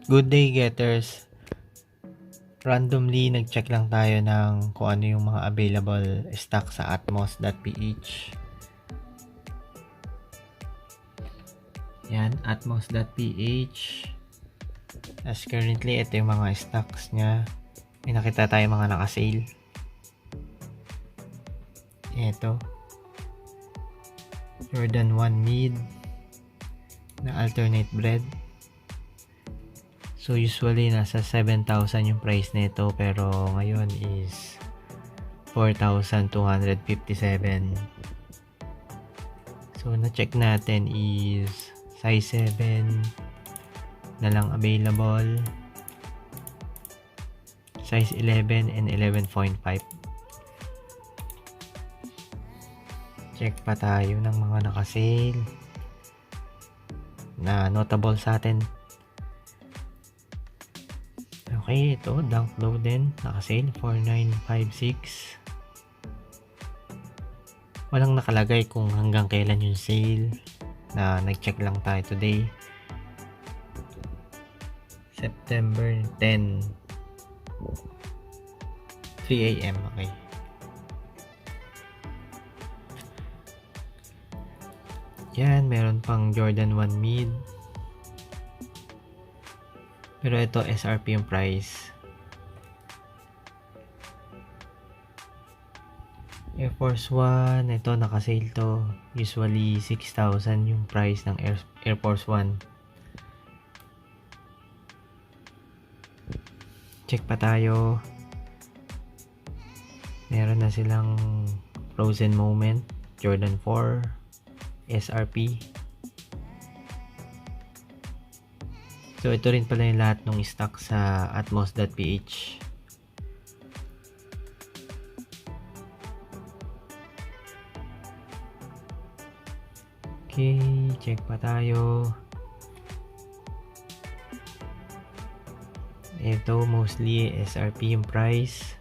Good day, getters. Randomly, nag-check lang tayo ng kung ano yung mga available stock sa atmos.ph. Yan, atmos.ph. As currently, ito yung mga stocks niya. May nakita tayo mga naka-sale. Ito. Jordan 1 mid na alternate bread. So usually nasa 7,000 yung price nito, pero ngayon is 4,257. So na-check natin is size 7 na lang available, size 11 and 11.5. Check pa tayo ng mga naka-sale na notable sa atin. Okay, ito Dunk Low din, naka-sale 4,956. Walang nakalagay kung hanggang kailan yung sale, na nag-check lang tayo today, September 10, 3 AM. Okay, yan, meron pang Jordan 1 mid, pero ito SRP yung price. Air Force 1, ito naka-sale to. Usually 6,000 yung price ng Air Force 1. Check pa tayo. Meron na silang Frozen Moment, Jordan 4, SRP. So ito rin pala yung lahat ng stock sa atmos.ph. Okay, check pa tayo. Ito mostly SRP yung price.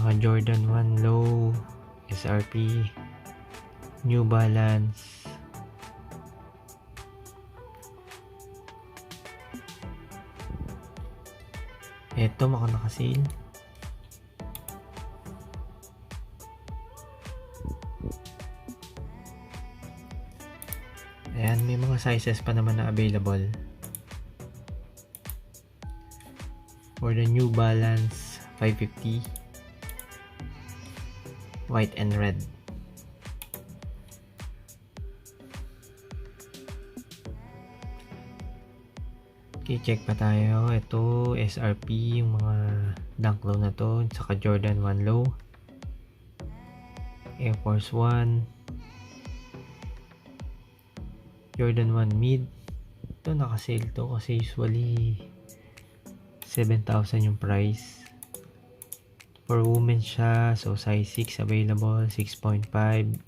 Mga Jordan 1 low, SRP, New Balance. Ito mga naka-sale. Ayan, may mga sizes pa naman na available. For the New Balance 550, white and red. Okay, check pa tayo. Ito SRP yung mga Dunk Low na to, saka Jordan 1 low, Air Force 1, Jordan 1 mid. Ito naka-sale to kasi usually 7,000 yung price. For women siya, so size 6 available, 6.5, 7,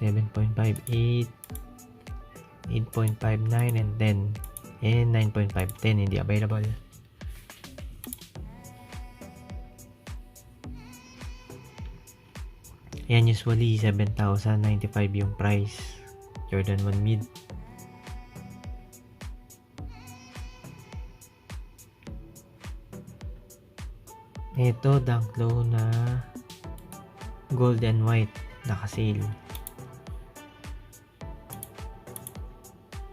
7.5, 8, 8.59 and 10, and 9.5, 10 hindi available. Yan, usually 7,095 yung price, Jordan 1 mid. Ito Dunk Low na gold and white, naka-sale.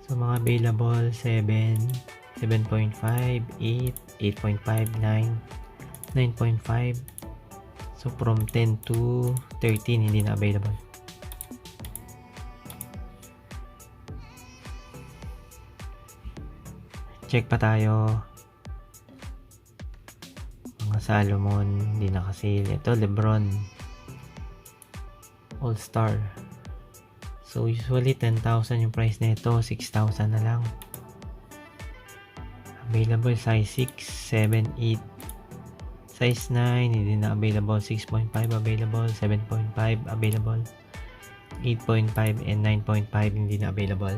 So mga available 7, 7.5, 8, 8.5, 9, 9.5. So from 10 to 13 hindi na available. Check pa tayo. Mga Salomon hindi naka-sale. Ito Lebron All Star. So usually 10,000 yung price nito, 6,000 na lang. Available size 6, 7, 8. Size 9 hindi na available, 6.5 available, 7.5 available, 8.5 and 9.5 hindi na available.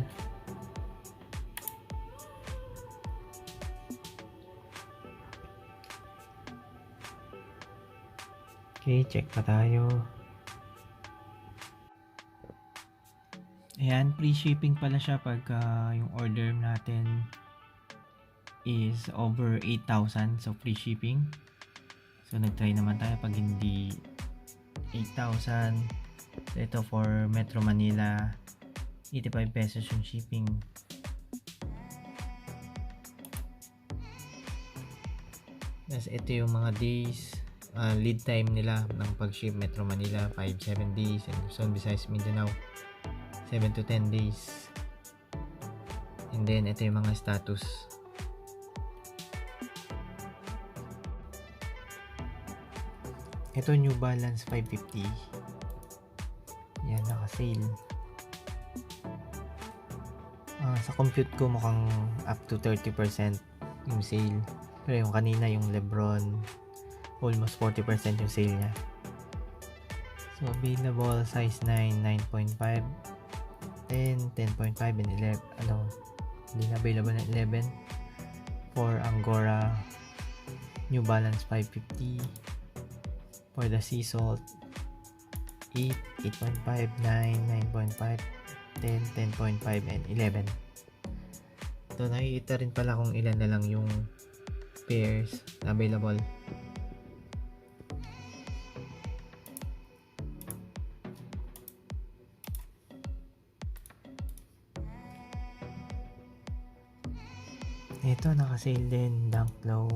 Okay, check pa tayo. Ayan, free shipping pala siya pagka yung order natin is over 8,000. So, free shipping. So, nag-try naman tayo pag hindi 8,000. So, ito for Metro Manila, 85 pesos yung shipping. Yes, ito yung mga days, lead time nila ng pag-ship. Metro Manila, 5-7 days. And Luzon, Visayas, Mindanao, 7 to 10 days. And then, ito yung mga status. Ito, New Balance 550. Yan, naka-sale. Sa compute ko, mukhang up to 30% yung sale. Pero yung kanina, yung Lebron, almost 40% yung sale niya. So, available size 9, 9.5, 10, 10.5, and 11. Hindi na available na 11. For Angora, New Balance 550. For the Sea Salt, 8, 8.5, 9, 9.5, 10, 10.5, and 11. So, nakikita rin pala kung ilan na lang yung pairs na available. Ito, naka-sale din, Dunk Low.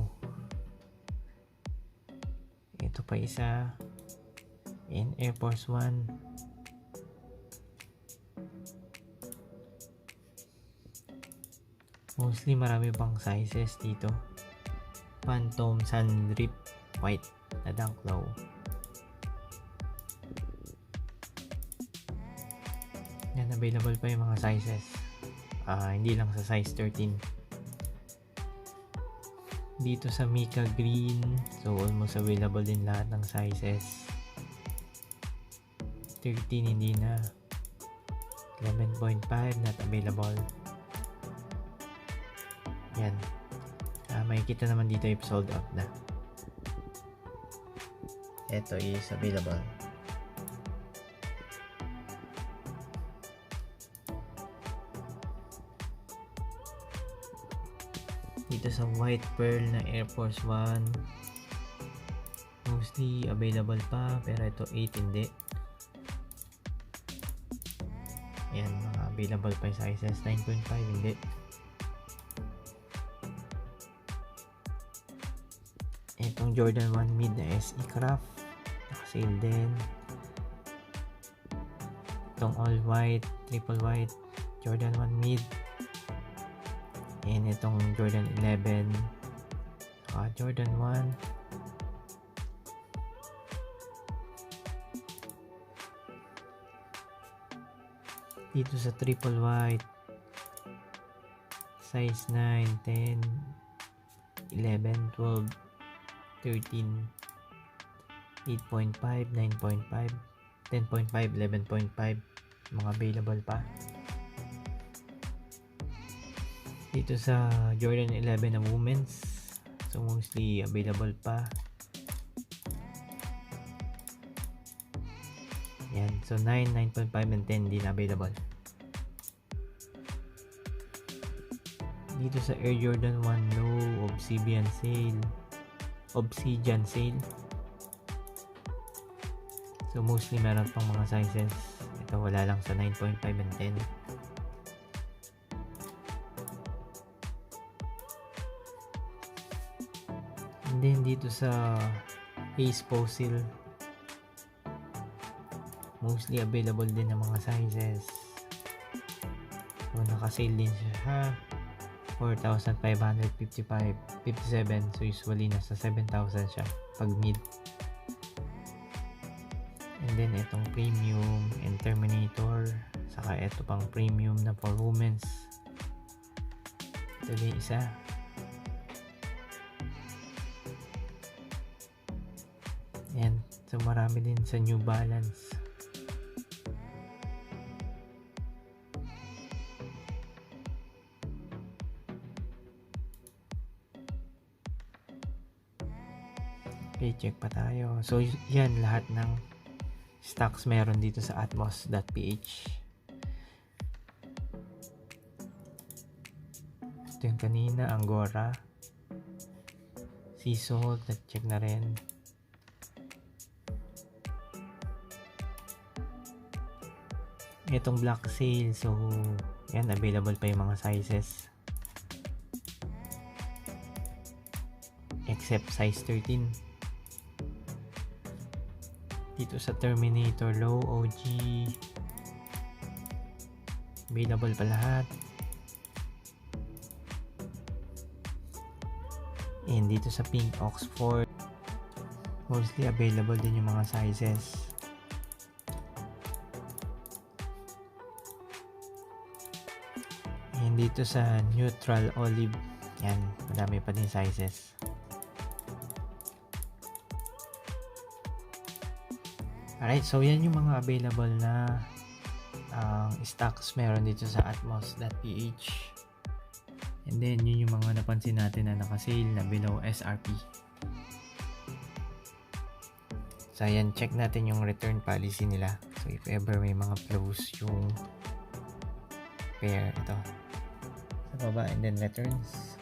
Ito pa isa, in Air Force 1. Mostly marami pang sizes dito. Phantom Sun Drip White na Dunk Low. Yan, available pa yung mga sizes. Hindi lang sa size 13. Dito sa Mica Green, so almost available din lahat ng sizes. 13 hindi na. 11.5 not available. Yan. Makikita naman dito if sold out na. Ito is available. Dito sa White Pearl na Air Force 1, mostly available pa, pero ito 8 hindi. Ayan, mga available pa yung sizes. 9.5 hindi. Itong Jordan 1 Mid na SE Craft, naka-sale din. Itong all white, triple white Jordan 1 Mid. And itong Jordan 11, Jordan 1. Dito sa triple white, size 9, 10, 11, 12, 13, 8.5, 9.5, 10.5, 11.5, mga available pa. Dito sa Jordan 11 na women's, so mostly available pa. Yan, so 9, 9.5, and 10 din available. Dito sa Air Jordan 1 Low, Obsidian Sale. So mostly meron pang mga sizes. Ito wala lang sa 9.5 and 10. And then dito sa Ace Fossil, mostly available din ng mga sizes. So naka-sale din siya, 4,557. So usually nasa 7,000 siya pag mid. And then itong premium and Terminator, saka ito pang premium na for women's. Ito din isa. Yan, so marami din sa New Balance. Okay, check pa tayo. So yan, lahat ng stocks meron dito sa atmos.ph. Ito yung kanina, Angora. Sea salt, na-check na rin. Itong black sail, so yan, available pa yung mga sizes. Except size 13. Dito sa Terminator Low, OG, available pa lahat. And dito sa Pink Oxford, mostly available din yung mga sizes. And dito sa Neutral Olive, yan, madami pa din sizes. Alright, so yan yung mga available na stocks meron dito sa atmos.ph. And then yun yung mga napansin natin na naka-sale na below SRP. So ayan, check natin yung return policy nila. So if ever may mga flows yung pair, ito sa baba, and then returns.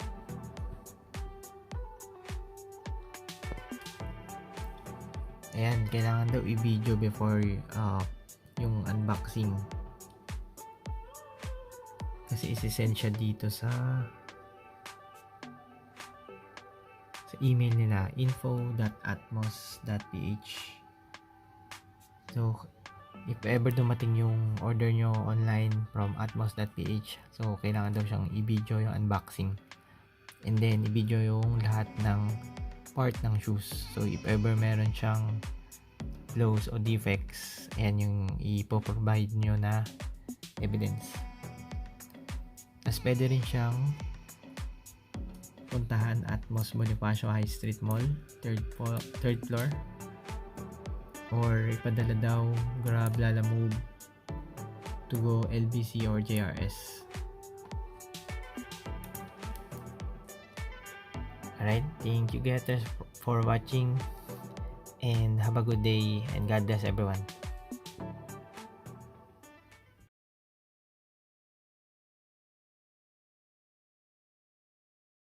Ayan, kailangan daw i-video before yung unboxing. Kasi isi-send siya dito sa email nila, info.atmos.ph. So if ever dumating yung order nyo online from atmos.ph, so kailangan daw siyang i-video yung unboxing, and then i-video yung lahat ng part ng shoes. So if ever meron siyang flaws o defects, ayan yung i-provide nyo na evidence. Tapos pwede rin siyang puntahan Atmos Bonifacio High Street Mall, third floor, or ipadala daw Grab, Lalamove, Tugo, LBC or JRS. Alright, thank you getters for watching, and have a good day, and God bless everyone.